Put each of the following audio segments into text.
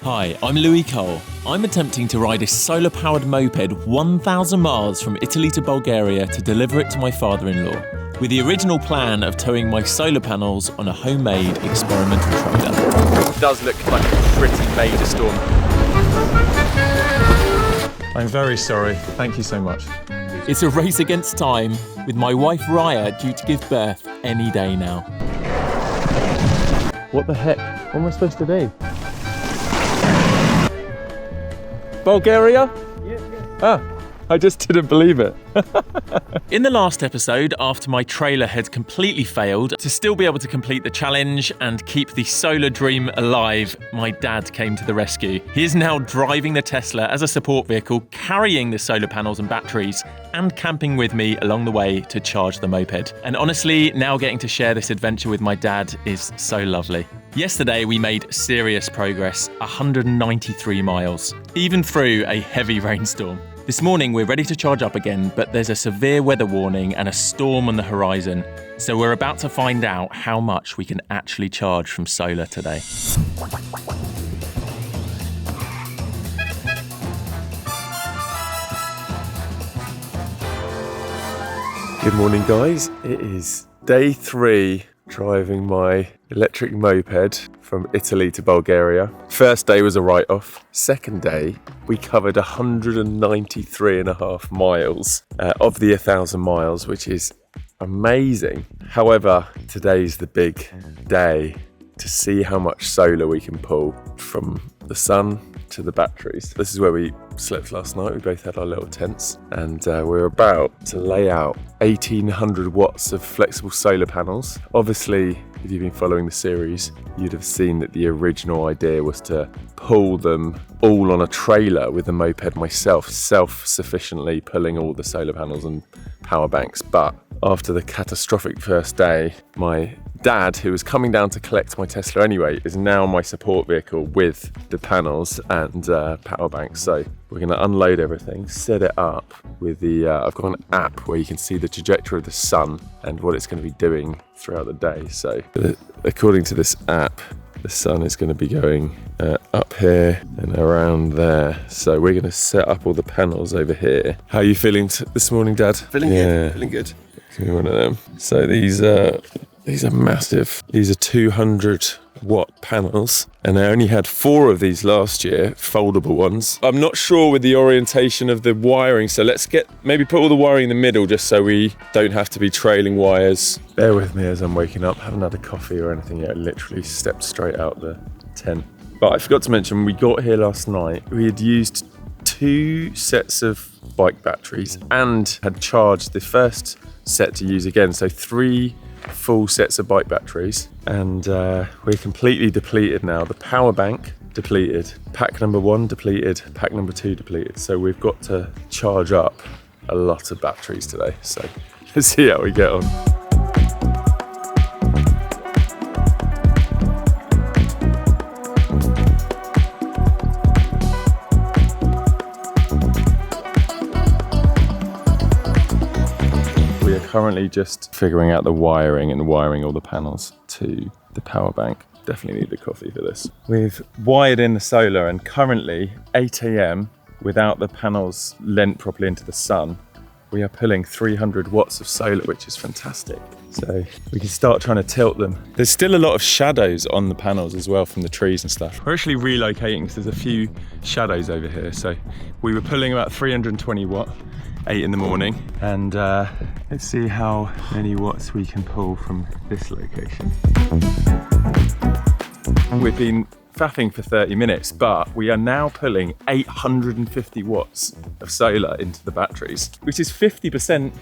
Hi, I'm Louis Cole. I'm attempting to ride a solar-powered moped 1,000 miles from Italy to Bulgaria to deliver it to my father-in-law, with the original plan of towing my solar panels on a homemade experimental trailer. It does look like a pretty major storm. I'm very sorry. Thank you so much. It's a race against time, with my wife Raya due to give birth any day now. What the heck? What am I supposed to do? Bulgaria? Yeah. I just didn't believe it. In the last episode, after my trailer had completely failed, to still be able to complete the challenge and keep the solar dream alive, my dad came to the rescue. He is now driving the Tesla as a support vehicle, carrying the solar panels and batteries, and camping with me along the way to charge the moped. And honestly, now getting to share this adventure with my dad is so lovely. Yesterday, we made serious progress, 193 miles, even through a heavy rainstorm. This morning, we're ready to charge up again, but there's a severe weather warning and a storm on the horizon. So we're about to find out how much we can actually charge from solar today. Good morning, guys. It is day 3 driving my electric moped from Italy to Bulgaria. First day was a write-off. Second day, we covered 193.5 miles of the 1,000 miles, which is amazing. However, today's the big day to see how much solar we can pull from the sun to the batteries. This is where we slept last night. We both had our little tents, and we're about to lay out 1,800 watts of flexible solar panels. Obviously, if you've been following the series, you'd have seen that the original idea was to pull them all on a trailer with the moped myself, self-sufficiently pulling all the solar panels and power banks. But after the catastrophic first day, my dad, who was coming down to collect my Tesla anyway, is now my support vehicle with the panels and power banks. So we're going to unload everything, set it up with the, I've got an app where you can see the trajectory of the sun and what it's going to be doing throughout the day. So according to this app, the sun is going to be going up here and around there. So we're going to set up all the panels over here. How are you feeling this morning, Dad? Feeling good, feeling good. Give me one of them. So these are massive. These are 200 watt panels, and I only had 4 of these last year, foldable ones. I'm not sure with the orientation of the wiring, so let's maybe put all the wiring in the middle just so we don't have to be trailing wires. Bear with me as I'm waking up. Haven't had a coffee or anything yet. I literally stepped straight out the tent. But I forgot to mention, when we got here last night, we had used 2 sets of bike batteries and had charged the first set to use again, so 3 full sets of bike batteries, and we're completely depleted now. The power bank depleted, pack number 1 depleted, pack number 2 depleted, so we've got to charge up a lot of batteries today. So let's see how we get on. Currently just figuring out the wiring and wiring all the panels to the power bank. Definitely need the coffee for this. We've wired in the solar, and currently 8 AM without the panels lent properly into the sun, we are pulling 300 watts of solar, which is fantastic. So we can start trying to tilt them. There's still a lot of shadows on the panels as well from the trees and stuff. We're actually relocating because there's a few shadows over here. So we were pulling about 320 watt, 8 in the morning, and let's see how many watts we can pull from this location. We've been faffing for 30 minutes, but we are now pulling 850 watts of solar into the batteries, which is 50%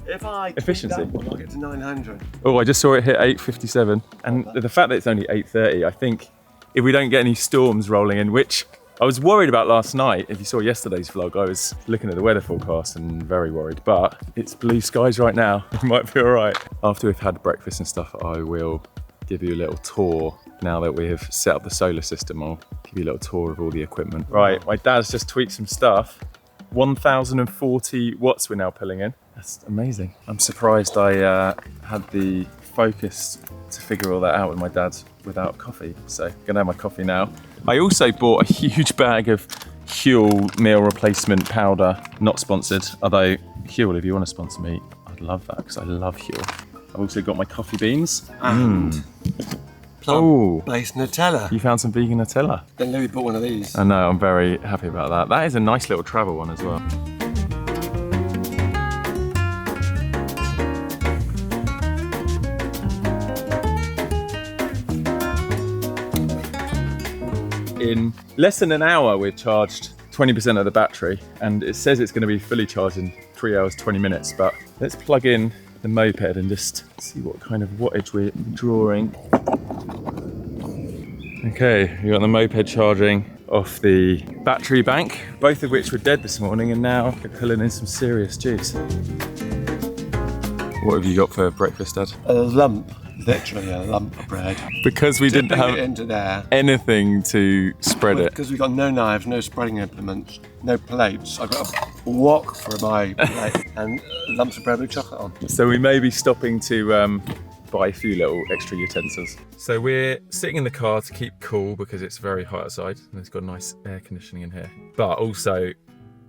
efficiency. I'll get to 900. Oh, I just saw it hit 857, and the fact that it's only 8:30, I think if we don't get any storms rolling in, which I was worried about last night. If you saw yesterday's vlog, I was looking at the weather forecast and very worried, but it's blue skies right now. It might be all right. After we've had breakfast and stuff, I will give you a little tour. Now that we have set up the solar system, I'll give you a little tour of all the equipment. Right, my dad's just tweaked some stuff. 1,040 watts we're now pulling in. That's amazing. I'm surprised I had the focus to figure all that out with my dad without coffee. So I'm gonna have my coffee now. I also bought a huge bag of Huel meal replacement powder, not sponsored, although Huel, if you want to sponsor me, I'd love that because I love Huel. I've also got my coffee beans. And plant-based Nutella. You found some vegan Nutella? Then Louis bought one of these. I know, I'm very happy about that. That is a nice little travel one as well. In less than an hour, we've charged 20% of the battery, and it says it's going to be fully charged in 3 hours, 20 minutes. But let's plug in the moped and just see what kind of wattage we're drawing. Okay, we got the moped charging off the battery bank, both of which were dead this morning, and now we're pulling in some serious juice. What have you got for breakfast, Dad? A lump, literally a lump of bread. Because we didn't have it into there. anything to spread it. Because we got no knives, no spreading implements, no plates. I've got a wok for my plate and lumps of bread with chocolate on. So we may be stopping to buy a few little extra utensils. So we're sitting in the car to keep cool because it's very hot outside and it's got nice air conditioning in here. But also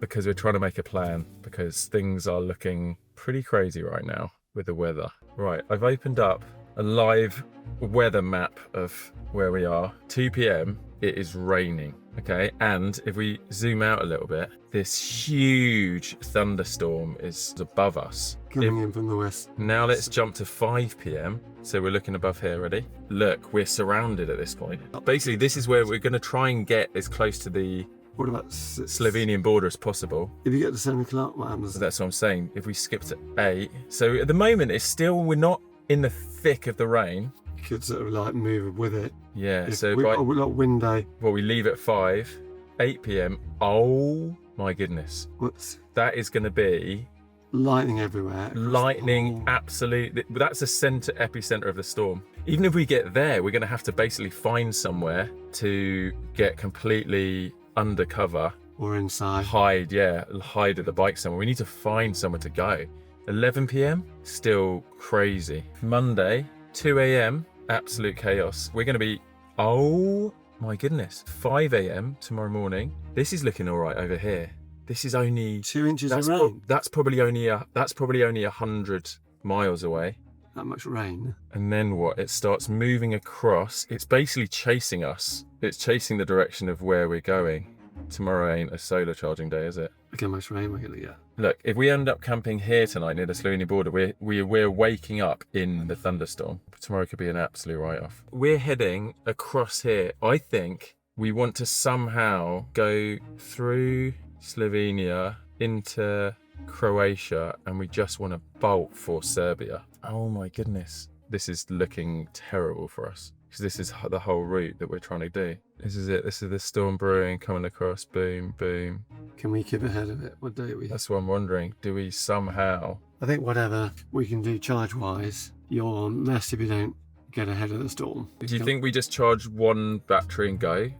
because we're trying to make a plan because things are looking pretty crazy right now with the weather. Right, I've opened up a live weather map of where we are. 2 p.m, it is raining, okay? And if we zoom out a little bit, this huge thunderstorm is above us. Coming in from the west. Now let's jump to 5 p.m. So we're looking above here already. Look, we're surrounded at this point. Basically, this is where we're gonna try and get as close to the What about Slovenian border as possible. If you get to 7 o'clock, what happens? So that's what I'm saying. If we skip to 8, so at the moment it's still, we're not in the thick of the rain. You could sort of like move with it. Yeah, If so we've by, got a lot of wind day. well, we leave at 5, 8 p.m. Oh my goodness. What's That is going to be lightning everywhere. lightning, Oh. absolutely. That's the epicenter of the storm. Even if we get there, we're going to have to basically find somewhere to get completely undercover. Or inside. Hide at the bike somewhere. We need to find somewhere to go. 11 p.m, still crazy. Monday, 2 a.m, absolute chaos. We're going to be, oh my goodness, 5 a.m. tomorrow morning. This is looking all right over here. This is only 2 inches of rain. that's probably only 100 miles away. That much rain. And then what? It starts moving across. It's basically chasing us. It's chasing the direction of where we're going. Tomorrow ain't a solar charging day, is it? Look how much rain we're gonna get. Look, if we end up camping here tonight near the Slovenian border, we're waking up in the thunderstorm. Tomorrow could be an absolute write-off. We're heading across here. I think we want to somehow go through Slovenia into Croatia, and we just want to bolt for Serbia. Oh my goodness. This is looking terrible for us. Because this is the whole route that we're trying to do. This is it. This is the storm brewing coming across. Boom, boom. Can we keep ahead of it? What day are we? That's what I'm wondering. Do we somehow... I think whatever we can do charge-wise, you're messed if you don't get ahead of the storm. Do you think we just charge one battery and go?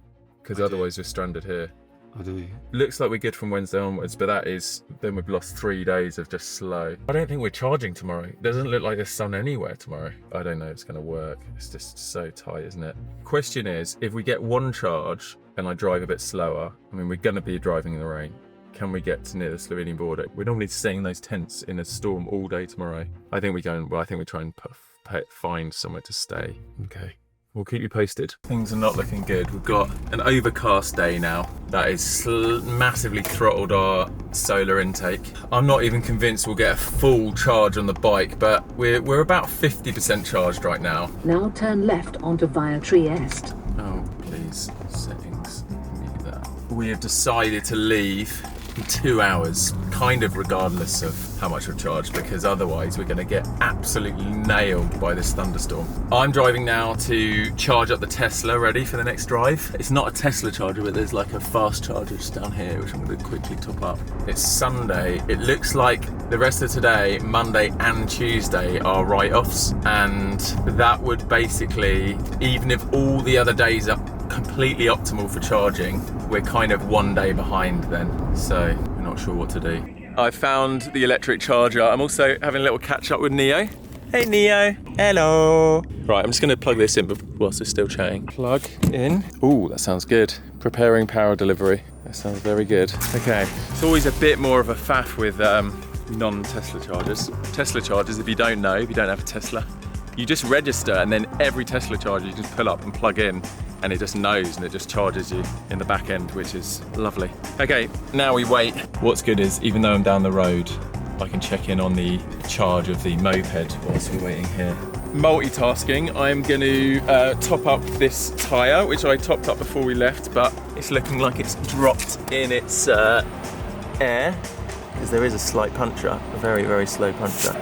Because otherwise we're stranded here. I do. Looks like we're good from Wednesday onwards, but that is, then we've lost 3 days of just slow. I don't think we're charging tomorrow. It doesn't look like there's sun anywhere tomorrow. I don't know if it's going to work. It's just so tight, isn't it? Question is, if we get one charge and I drive a bit slower, I mean, we're going to be driving in the rain. Can we get to near the Slovenian border? We're normally staying in those tents in a storm all day tomorrow. I think we try and find somewhere to stay. Okay. We'll keep you posted. Things are not looking good. We've got an overcast day now. That is massively throttled our solar intake. I'm not even convinced we'll get a full charge on the bike, but we're about 50% charged right now. Now turn left onto Via Trieste. Oh, please. Settings. Mute that. We have decided to leave in 2 hours, kind of regardless of how much we've charged, because otherwise we're going to get absolutely nailed by this thunderstorm. I'm driving now to charge up the Tesla, ready for the next drive. It's not a Tesla charger, but there's like a fast charger just down here, which I'm going to quickly top up. It's Sunday. It looks like the rest of today, Monday and Tuesday, are write-offs, and that would basically, even if all the other days are completely optimal for charging, we're kind of 1 day behind then, so we're not sure what to do. I found the electric charger. I'm also having a little catch up with Neo. Hey Neo, hello. Right, I'm just gonna plug this in whilst we're still chatting. Plug in. Ooh, that sounds good. Preparing power delivery. That sounds very good. Okay, it's always a bit more of a faff with non-Tesla chargers. Tesla chargers, if you don't know, if you don't have a Tesla, you just register and then every Tesla charger you just pull up and plug in and it just knows and it just charges you in the back end, which is lovely. Okay, now we wait. What's good is, even though I'm down the road, I can check in on the charge of the moped whilst we're waiting here. Multitasking, I'm going to top up this tyre, which I topped up before we left, but it's looking like it's dropped in its air, because there is a slight puncture, a very, very slow puncture.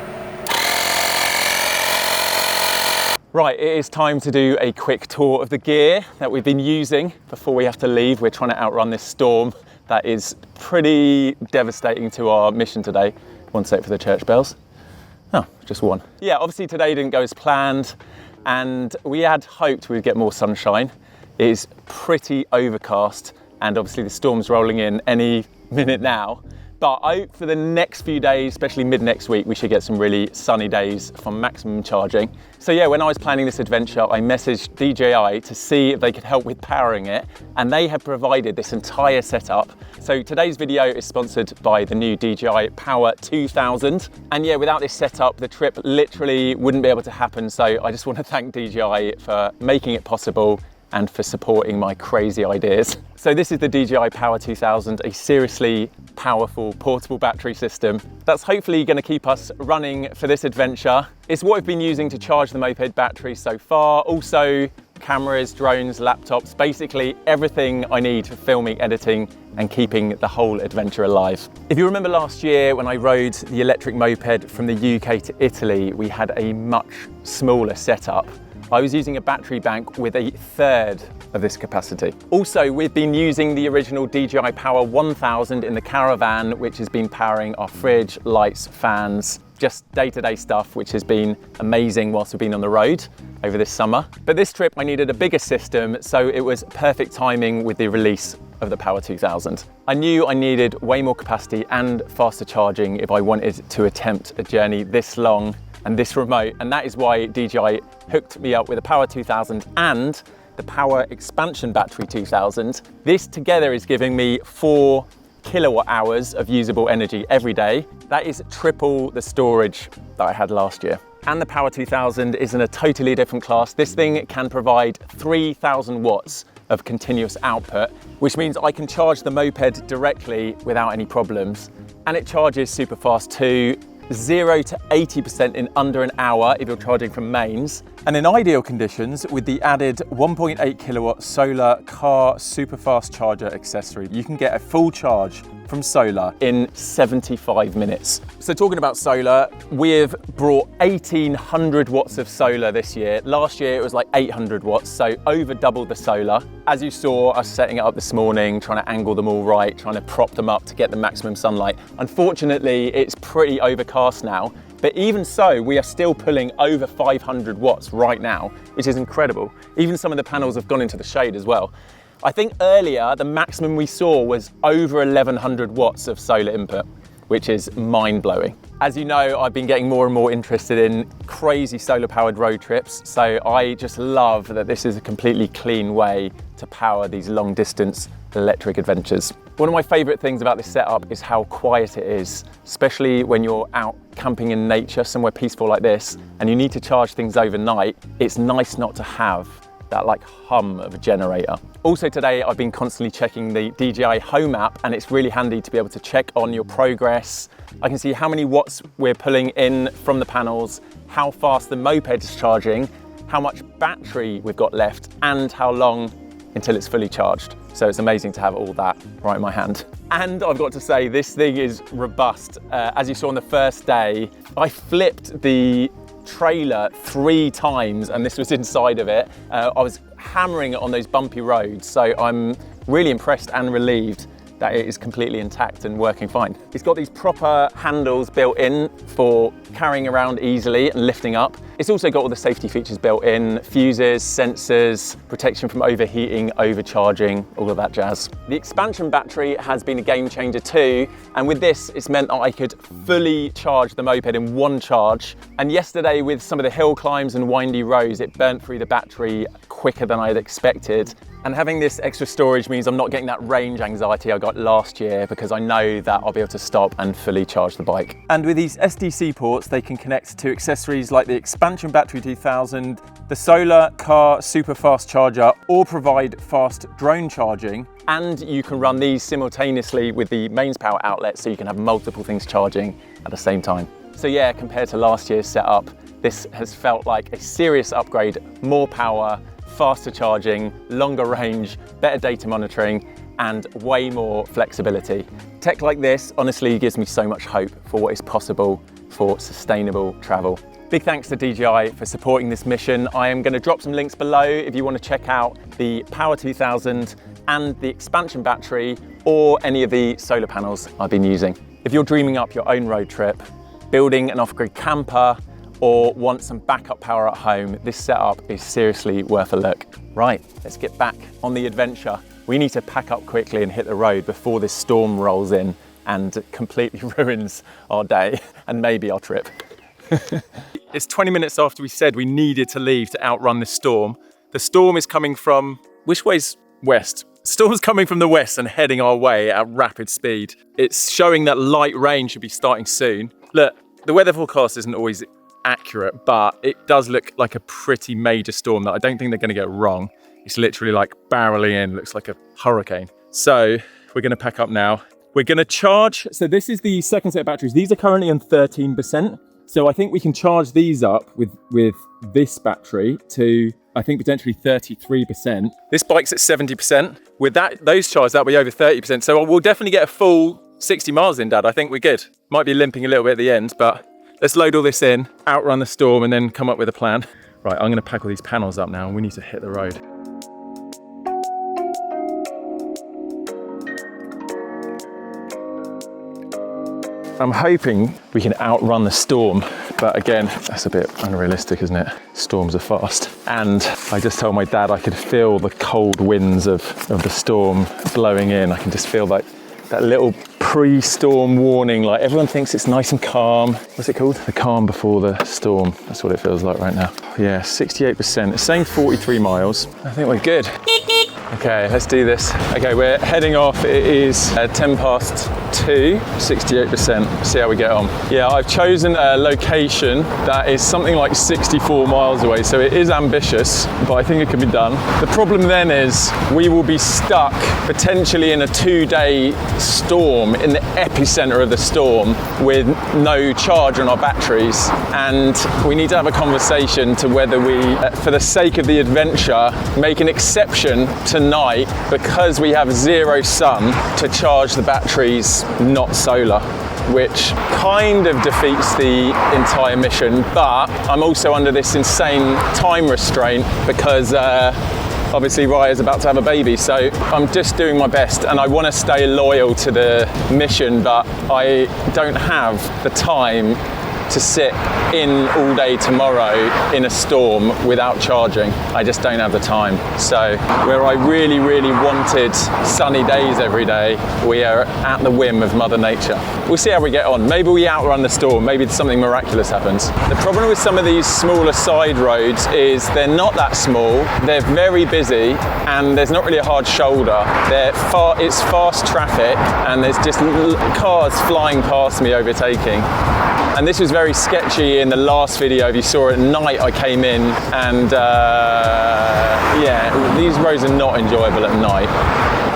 Right, it is time to do a quick tour of the gear that we've been using before we have to leave. We're trying to outrun this storm that is pretty devastating to our mission today. One sec for the church bells. Oh, just one. Yeah, obviously today didn't go as planned and we had hoped we'd get more sunshine. It is pretty overcast and obviously the storm's rolling in any minute now. But I hope for the next few days, especially mid next week, we should get some really sunny days for maximum charging. So yeah, when I was planning this adventure, I messaged DJI to see if they could help with powering it, and they have provided this entire setup. So today's video is sponsored by the new DJI Power 2000. And yeah, without this setup, the trip literally wouldn't be able to happen. So I just want to thank DJI for making it possible and for supporting my crazy ideas. So this is the DJI Power 2000, a seriously powerful portable battery system that's hopefully going to keep us running for this adventure. It's what I've been using to charge the moped battery so far. Also cameras, drones, laptops, basically everything I need for filming, editing and keeping the whole adventure alive. If you remember last year when I rode the electric moped from the UK to Italy, we had a much smaller setup. I was using a battery bank with a third of this capacity. Also, we've been using the original DJI Power 1000 in the caravan, which has been powering our fridge, lights, fans, just day-to-day stuff, which has been amazing whilst we've been on the road over this summer. But this trip, I needed a bigger system, so it was perfect timing with the release of the Power 2000. I knew I needed way more capacity and faster charging if I wanted to attempt a journey this long and this remote, and that is why DJI hooked me up with a Power 2000 and the Power Expansion Battery 2000. This together is giving me 4 kilowatt hours of usable energy every day. That is triple the storage that I had last year. And the Power 2000 is in a totally different class. This thing can provide 3,000 watts of continuous output, which means I can charge the moped directly without any problems. And it charges super fast too. 0 to 80% in under an hour if you're charging from mains. And in ideal conditions, with the added 1.8 kilowatt solar car super fast charger accessory, you can get a full charge from solar in 75 minutes. So talking about solar, we've brought 1,800 watts of solar this year. Last year it was like 800 watts, so over double the solar. As you saw, I was setting it up this morning, trying to angle them all right, trying to prop them up to get the maximum sunlight. Unfortunately, it's pretty overcast now, but even so, we are still pulling over 500 watts right now, which is incredible. Even some of the panels have gone into the shade as well. I think earlier, the maximum we saw was over 1,100 watts of solar input, which is mind-blowing. As you know, I've been getting more and more interested in crazy solar-powered road trips, so I just love that this is a completely clean way to power these long-distance electric adventures. One of my favorite things about this setup is how quiet it is, especially when you're out camping in nature, somewhere peaceful like this, and you need to charge things overnight. It's nice not to have that like hum of a generator. Also today, I've been constantly checking the DJI Home app, and it's really handy to be able to check on your progress. I can see how many watts we're pulling in from the panels, how fast the moped is charging, how much battery we've got left, and how long until it's fully charged. So it's amazing to have all that right in my hand. And I've got to say, this thing is robust. As you saw on the first day, I flipped the trailer 3 times and this was inside of it. I was hammering it on those bumpy roads, so I'm really impressed and relieved that it is completely intact and working fine. It's got these proper handles built in for carrying around easily and lifting up. It's also got all the safety features built in, fuses, sensors, protection from overheating, overcharging, all of that jazz. The expansion battery has been a game changer too, and with this, it's meant that I could fully charge the moped in one charge. And yesterday, with some of the hill climbs and windy roads, it burnt through the battery quicker than I'd expected. And having this extra storage means I'm not getting that range anxiety I got last year, because I know that I'll be able to stop and fully charge the bike. And with these SDC ports, they can connect to accessories like the expansion battery 2000, the solar car super fast charger, or provide fast drone charging. And you can run these simultaneously with the mains power outlet, so you can have multiple things charging at the same time. So yeah, compared to last year's setup, this has felt like a serious upgrade, more power, faster charging, longer range, better data monitoring, and way more flexibility. Tech like this honestly gives me so much hope for what is possible for sustainable travel. Big thanks to DJI for supporting this mission. I am going to drop some links below if you want to check out the Power 2000 and the expansion battery, or any of the solar panels I've been using. If you're dreaming up your own road trip, building an off-grid camper, or want some backup power at home, this setup is seriously worth a look. Right, let's get back on the adventure. We need to pack up quickly and hit the road before this storm rolls in and completely ruins our day and maybe our trip. It's 20 minutes after we said we needed to leave to outrun this storm. The storm is coming from, which way's west? Storm's coming from the west and heading our way at rapid speed. It's showing that light rain should be starting soon. Look, the weather forecast isn't always accurate, but it does look like a pretty major storm that I don't think they're going to get wrong. It's literally like barreling in, looks like a hurricane. So we're going to pack up now. We're going to charge. So this is the second set of batteries. These are currently on 13%. So I think we can charge these up with this battery to, I think, potentially 33%. This bike's at 70%. With those charged, that'll be over 30%. So we'll definitely get a full 60 miles in, Dad. I think we're good. Might be limping a little bit at the end, but let's load all this in, outrun the storm, and then come up with a plan. Right, I'm gonna pack all these panels up now and we need to hit the road. I'm hoping we can outrun the storm, but again, that's a bit unrealistic, isn't it? Storms are fast. And I just told my dad I could feel the cold winds of the storm blowing in. I can just feel like that little pre-storm warning, like everyone thinks it's nice and calm. What's it called? The calm before the storm. That's what it feels like right now. Yeah, 68%. It's saying 43 miles. I think we're good. Okay, let's do this. Okay, we're heading off. It is 10 past 2, 68%. See how we get on. Yeah, I've chosen a location that is something like 64 miles away, so it is ambitious, but I think it can be done. The problem then is we will be stuck potentially in a 2-day storm, in the epicenter of the storm, with no charge on our batteries. And we need to have a conversation to whether we, for the sake of the adventure, make an exception tonight because we have zero sun to charge the batteries, not solar, which kind of defeats the entire mission. But I'm also under this insane time restraint because obviously Raya's about to have a baby, so I'm just doing my best and I want to stay loyal to the mission, but I don't have the time to sit in all day tomorrow in a storm without charging. I just don't have the time. So where I really, really wanted sunny days every day, we are at the whim of Mother Nature. We'll see how we get on. Maybe we outrun the storm, maybe something miraculous happens. The problem with some of these smaller side roads is they're not that small, they're very busy, and there's not really a hard shoulder. It's fast traffic, and there's just cars flying past me overtaking. And this was very sketchy in the last video. If you saw at night, I came in and yeah, these roads are not enjoyable at night.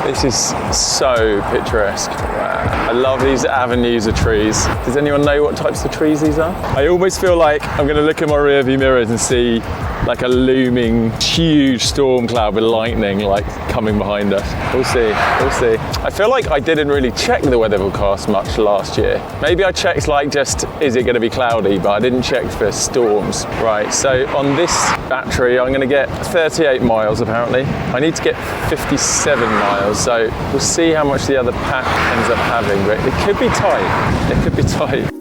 This is so picturesque. Wow. I love these avenues of trees. Does anyone know what types of trees these are? I always feel like I'm gonna look in my rearview mirrors and see like a looming huge storm cloud with lightning like coming behind us. We'll see, we'll see. I feel like I didn't really check the weather forecast much last year. Maybe I checked like just, is it going to be cloudy, but I didn't check for storms. Right, so on this battery, I'm going to get 38 miles apparently. I need to get 57 miles, so we'll see how much the other pack ends up having, but it could be tight. It could be tight.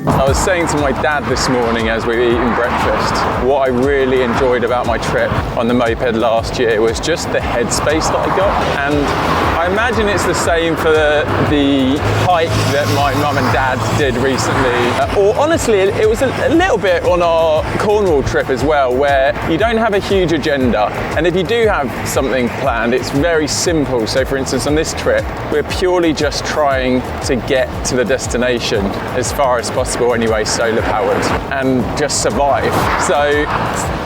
I was saying to my dad this morning as we were eating breakfast, what I really enjoyed about my trip on the moped last year was just the headspace that I got. And I imagine it's the same for the hike that my mum and dad did recently. Or honestly, it was a little bit on our Cornwall trip as well, where you don't have a huge agenda. And if you do have something planned, it's very simple. So for instance, on this trip, we're purely just trying to get to the destination as far as possible anyway, solar powered, and just survive. So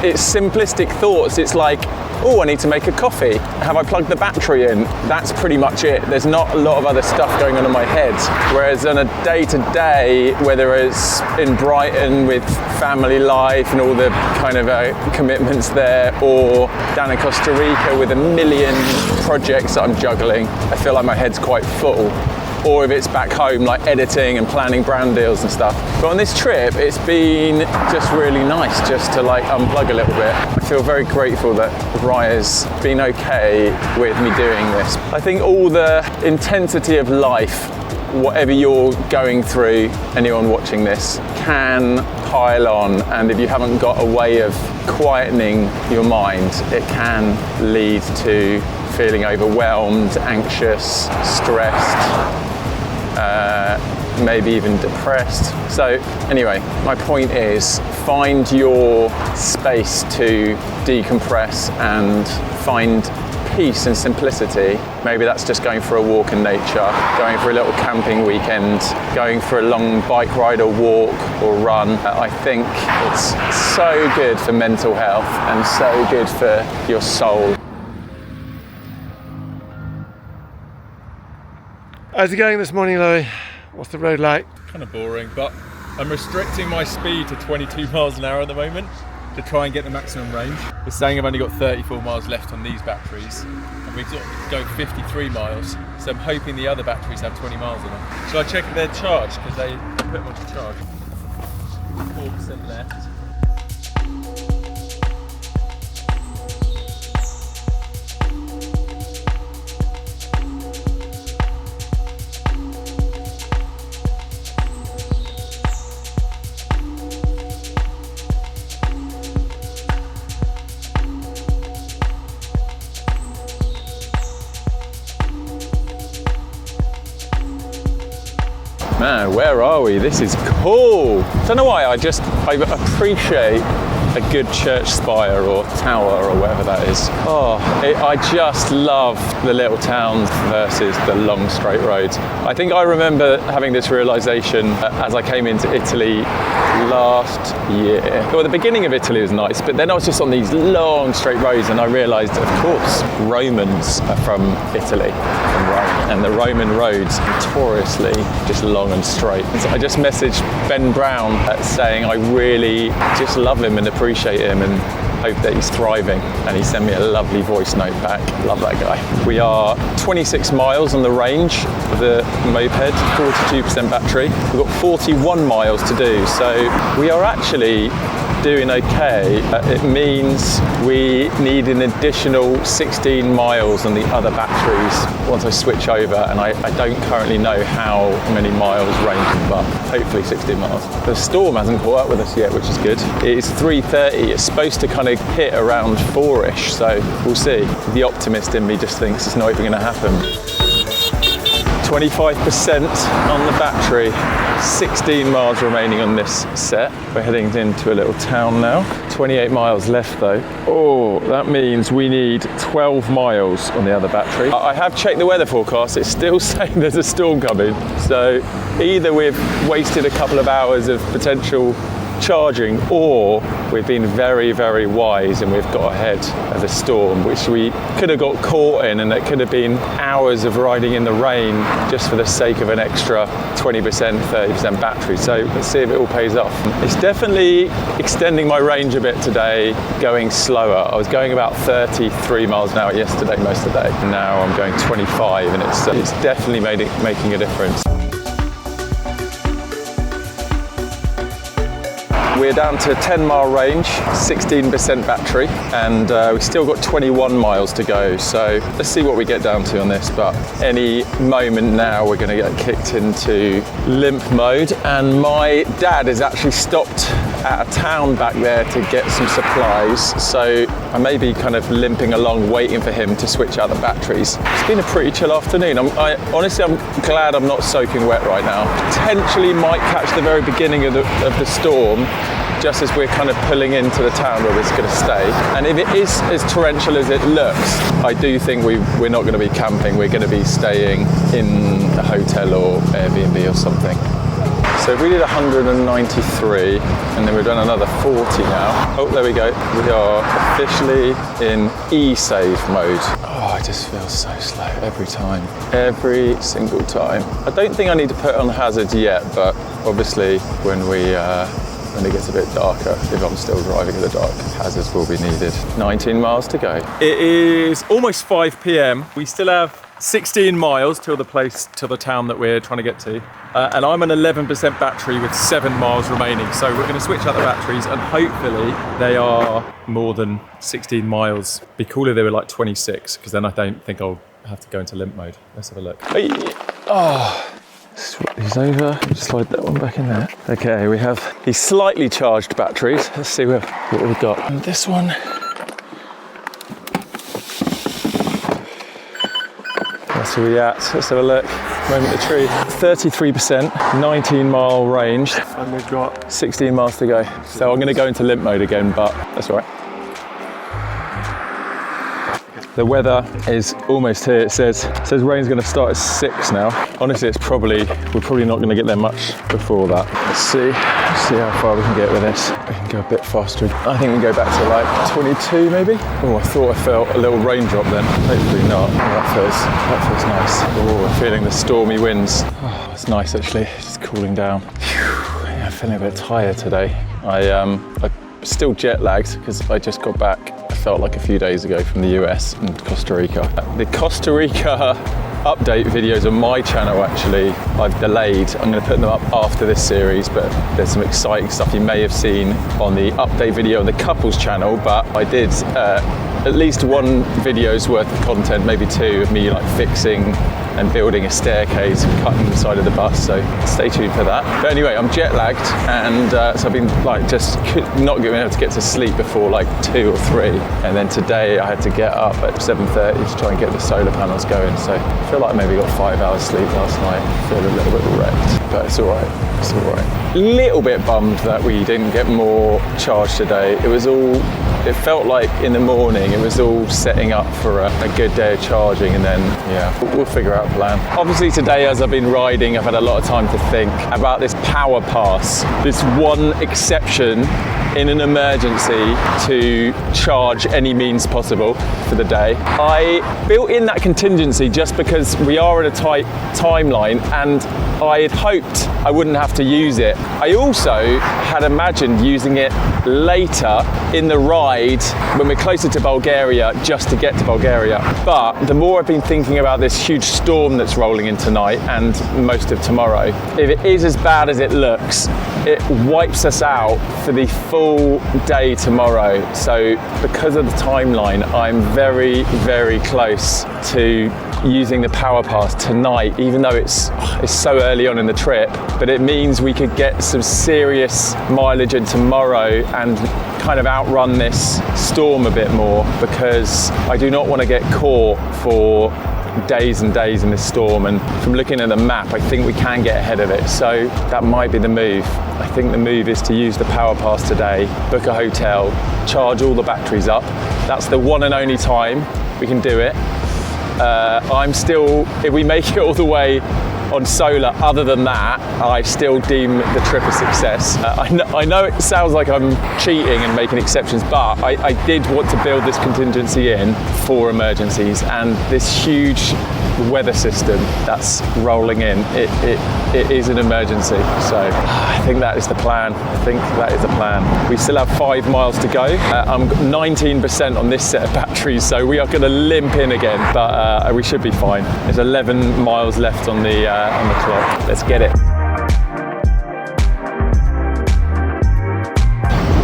it's simplistic thoughts. It's like, oh, I need to make a coffee. Have I plugged the battery in? That's pretty much it. There's not a lot of other stuff going on in my head. Whereas on a day-to-day, whether it's in Brighton with family life and all the kind of commitments there, or down in Costa Rica with a million projects that I'm juggling, I feel like my head's quite full. Or if it's back home, like editing and planning brand deals and stuff. But on this trip, it's been just really nice just to like unplug a little bit. I feel very grateful that Raya's been okay with me doing this. I think all the intensity of life, whatever you're going through, anyone watching this, can pile on, and if you haven't got a way of quietening your mind, it can lead to feeling overwhelmed, anxious, stressed, maybe even depressed. So anyway, my point is, find your space to decompress and find peace and simplicity. Maybe that's just going for a walk in nature, going for a little camping weekend, going for a long bike ride or walk or run. I think it's so good for mental health and so good for your soul. How's it going this morning, Louis? What's the road like? Kind of boring, but I'm restricting my speed to 22 miles an hour at the moment to try and get the maximum range. We're saying I've only got 34 miles left on these batteries, and we've got to go 53 miles, so I'm hoping the other batteries have 20 miles on them. Shall I check if they're charged? Because they put them onto charge. 4% left. Man, where are we? This is cool. Don't know why, I appreciate a good church spire or tower or whatever that is. I just love the little towns versus the long straight roads. I think I remember having this realization as I came into Italy last year. Well, the beginning of Italy was nice, but then I was just on these long straight roads and I realized, of course, Romans are from Italy, from Rome, and the Roman roads notoriously just long and straight. So I just messaged Ben Brown saying I really just love him and appreciate him and hope that he's thriving, and he sent me a lovely voice note back. Love that guy. We are 26 miles on the range of the moped, 42% battery. We've got 41 miles to do, so we are actually doing okay. It means we need an additional 16 miles on the other batteries once I switch over, and I don't currently know how many miles range, but hopefully 16 miles. The storm hasn't caught up with us yet, which is good. It's 3:30, it's supposed to kind of hit around 4ish, so we'll see. The optimist in me just thinks it's not even going to happen. 25% on the battery, 16 miles remaining on this set. We're heading into a little town now. 28 miles left though. Oh, that means we need 12 miles on the other battery. I have checked the weather forecast, it's still saying there's a storm coming. So either we've wasted a couple of hours of potential charging, or we've been very, very wise and we've got ahead of the storm, which we could have got caught in, and it could have been hours of riding in the rain just for the sake of an extra 20%, 30% battery. So let's see if it all pays off. It's definitely extending my range a bit today, going slower. I was going about 33 miles an hour yesterday most of the day. Now I'm going 25, and it's definitely making a difference. We're down to 10-mile range, 16% battery, and we've still got 21 miles to go. So let's see what we get down to on this. But any moment now, we're going to get kicked into limp mode. And my dad has actually stopped at a town back there to get some supplies. So I may be kind of limping along, waiting for him to switch out the batteries. It's been a pretty chill afternoon. Honestly, I'm glad I'm not soaking wet right now. Potentially might catch the very beginning of the storm, just as we're kind of pulling into the town where we're going to stay. And if it is as torrential as it looks, I do think we're not going to be camping. We're going to be staying in a hotel or Airbnb or something. So we did 193, and then we've done another 40 now. Oh, there we go. We are officially in e-save mode. Oh, I just feel so slow every time. Every single time. I don't think I need to put on hazards yet, but obviously when it gets a bit darker, if I'm still driving in the dark, hazards will be needed. 19 miles to go. It is almost 5 p.m. We still have 16 miles till the town that we're trying to get to. And I'm an 11% battery with 7 miles remaining. So we're going to switch out the batteries, and hopefully they are more than 16 miles. Be cool if they were like 26, because then I don't think I'll have to go into limp mode. Let's have a look. Oh. Swap these over, slide that one back in there. Okay, we have these slightly charged batteries. Let's see what we've got. And this one. That's where we at. Let's have a look. Moment of truth. 33%, 19-mile range. And we've got 16 miles to go. So I'm going to go into limp mode again, but that's all right. The weather is almost here. It says rain's going to start at 6 now. Honestly, we're probably not going to get there much before that. Let's see how far we can get with this. We can go a bit faster. I think we can go back to like 22 maybe. Oh, I thought I felt a little raindrop then. Hopefully not. That feels nice. Oh, I'm feeling the stormy winds. Oh, it's nice actually. It's cooling down. Yeah, I'm feeling a bit tired today. I'm still jet lagged because I just got back. Felt like a few days ago from the US and Costa Rica. The Costa Rica update videos on my channel actually I've delayed. I'm going to put them up after this series, but there's some exciting stuff you may have seen on the update video on the couples channel, but I did at least one video's worth of content, maybe 2, of me like fixing and building a staircase and cutting the side of the bus, so stay tuned for that. But anyway, I'm jet lagged, and so I've been like just not being able to get to sleep before like 2 or 3, and then today I had to get up at 7:30 to try and get the solar panels going, so I feel like I maybe got 5 hours sleep last night. I feel a little bit wrecked, but it's all right. It's all right. Little bit bummed that we didn't get more charge today. It felt like in the morning it was all setting up for a good day of charging, and then yeah, we'll figure out a plan. Obviously today, as I've been riding, I've had a lot of time to think about this power pass, this one exception in an emergency to charge any means possible for the day. I built in that contingency just because we are at a tight timeline, and I had hoped I wouldn't have to use it. I also had imagined using it later in the ride when we're closer to Bulgaria, just to get to Bulgaria. But the more I've been thinking about this huge storm that's rolling in tonight and most of tomorrow, if it is as bad as it looks, it wipes us out for the full day tomorrow. So because of the timeline, I'm very, very close to using the power pass tonight, even though it's so early on in the trip, but it means we could get some serious mileage in tomorrow and kind of outrun this storm a bit more, because I do not want to get caught for days and days in this storm. And from looking at the map, I think we can get ahead of it, so that might be the move. I think the move is to use the power pass today, book a hotel, charge all the batteries up. That's the one and only time we can do it. I'm still, if we make it all the way on solar. Other than that, I still deem the trip a success. I know it sounds like I'm cheating and making exceptions, but I did want to build this contingency in for emergencies, and this huge weather system that's rolling in, it is an emergency. So I think that is the plan. We still have 5 miles to go. I'm 19% on this set of batteries, so we are going to limp in again, but we should be fine. There's 11 miles left on the clock. Let's get it.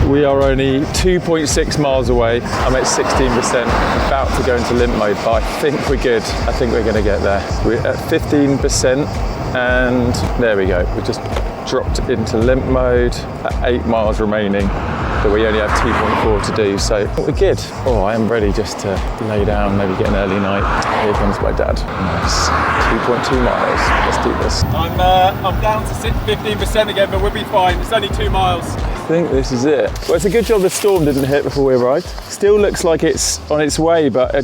We are only 2.6 miles away. I'm at 16%, about to go into limp mode, but I think we're good. I think we're going to get there. We're at 15%, and there we go. We just dropped into limp mode at 8 miles remaining, but we only have 2.4 to do, so we're good. Oh, I am ready just to lay down, maybe get an early night. Here comes my dad. Nice. 2.2 miles. Let's do this. I'm down to 15% again, but we'll be fine. It's only 2 miles. I think this is it. Well, it's a good job the storm didn't hit before we arrived. Still looks like it's on its way, but I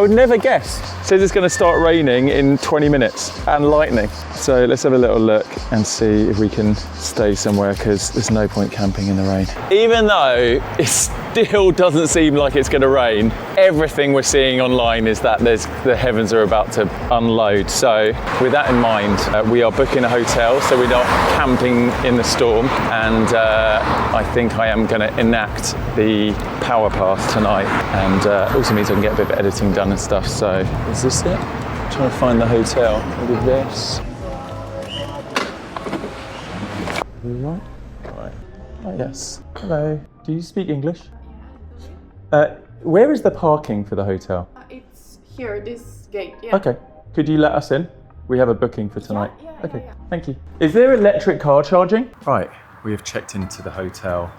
would never guess. It says it's going to start raining in 20 minutes and lightning. So let's have a little look and see if we can stay somewhere, because there's no point camping in the rain. Even though it still doesn't seem like it's going to rain, everything we're seeing online is that the heavens are about to unload. So with that in mind, we are booking a hotel, so we're not camping in the storm, and I think I am going to enact the power pass tonight, and also means I can get a bit of editing done and stuff. So is this it? I'm trying to find the hotel. Maybe this. Right. Right. Oh, yes. Hello. Do you speak English? Where is the parking for the hotel? It's here, this gate. Yeah. Okay. Could you let us in? We have a booking for tonight. Yeah, okay. Thank you. Is there electric car charging? Right. We have checked into the hotel.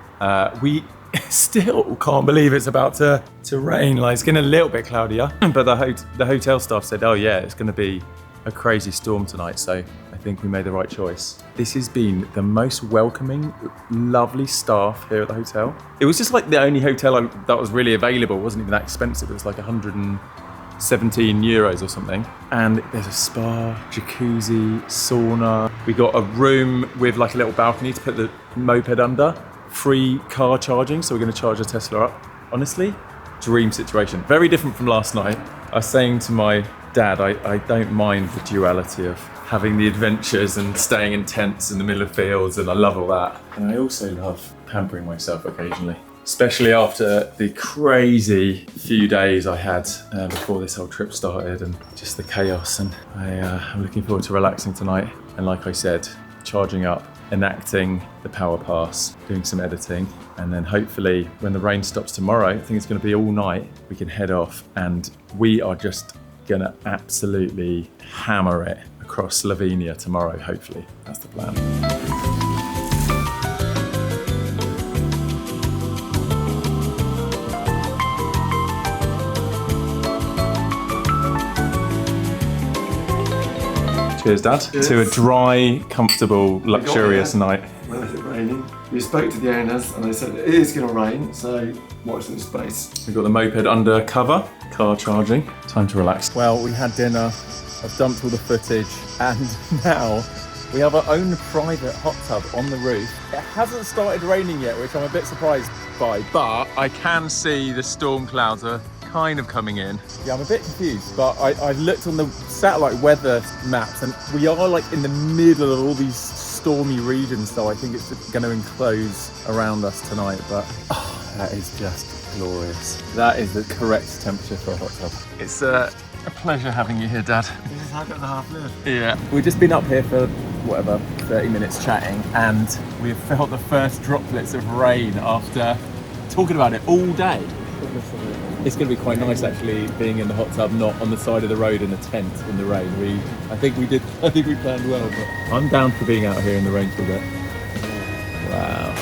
We still can't believe it's about to rain. Like, it's getting a little bit cloudier, but the hotel staff said, oh yeah, it's going to be a crazy storm tonight. So I think we made the right choice. This has been the most welcoming, lovely staff here at the hotel. It was just like the only hotel that was really available. It wasn't even that expensive. It was like 117 euros or something. And there's a spa, jacuzzi, sauna. We got a room with like a little balcony to put the moped under. Free car charging, so we're going to charge a Tesla up. Honestly, dream situation. Very different from last night. I was saying to my dad, I don't mind the duality of having the adventures and staying in tents in the middle of fields, and I love all that. And I also love pampering myself occasionally, especially after the crazy few days I had before this whole trip started, and just the chaos. And I'm looking forward to relaxing tonight. And like I said, charging up, enacting the power pass, doing some editing, and then hopefully when the rain stops tomorrow, I think it's going to be all night, we can head off, and we are just going to absolutely hammer it across Slovenia tomorrow, hopefully. That's the plan. Cheers, Dad. Cheers. To a dry, comfortable, luxurious night. When is it raining? We spoke to the owners and they said it is going to rain, so watch this space. We've got the moped under cover, car charging. Time to relax. Well, we had dinner, I've dumped all the footage, and now we have our own private hot tub on the roof. It hasn't started raining yet, which I'm a bit surprised by, but I can see the storm clouds are kind of coming in. Yeah, I'm a bit confused, but I've looked on the satellite weather maps, and we are like in the middle of all these stormy regions, so I think it's going to enclose around us tonight, but that is just glorious. That is the correct temperature for a hot tub. It's a pleasure having you here, Dad. This is how I got the half live. Yeah. We've just been up here for, 30 minutes chatting, and we've felt the first droplets of rain after talking about it all day. It's going to be quite nice actually being in the hot tub, not on the side of the road in a tent in the rain. I think we planned well, but I'm down for being out here in the rain for a bit. Wow.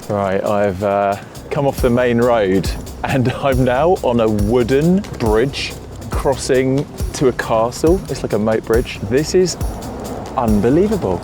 Right, I've come off the main road and I'm now on a wooden bridge crossing to a castle. It's like a moat bridge. This is unbelievable.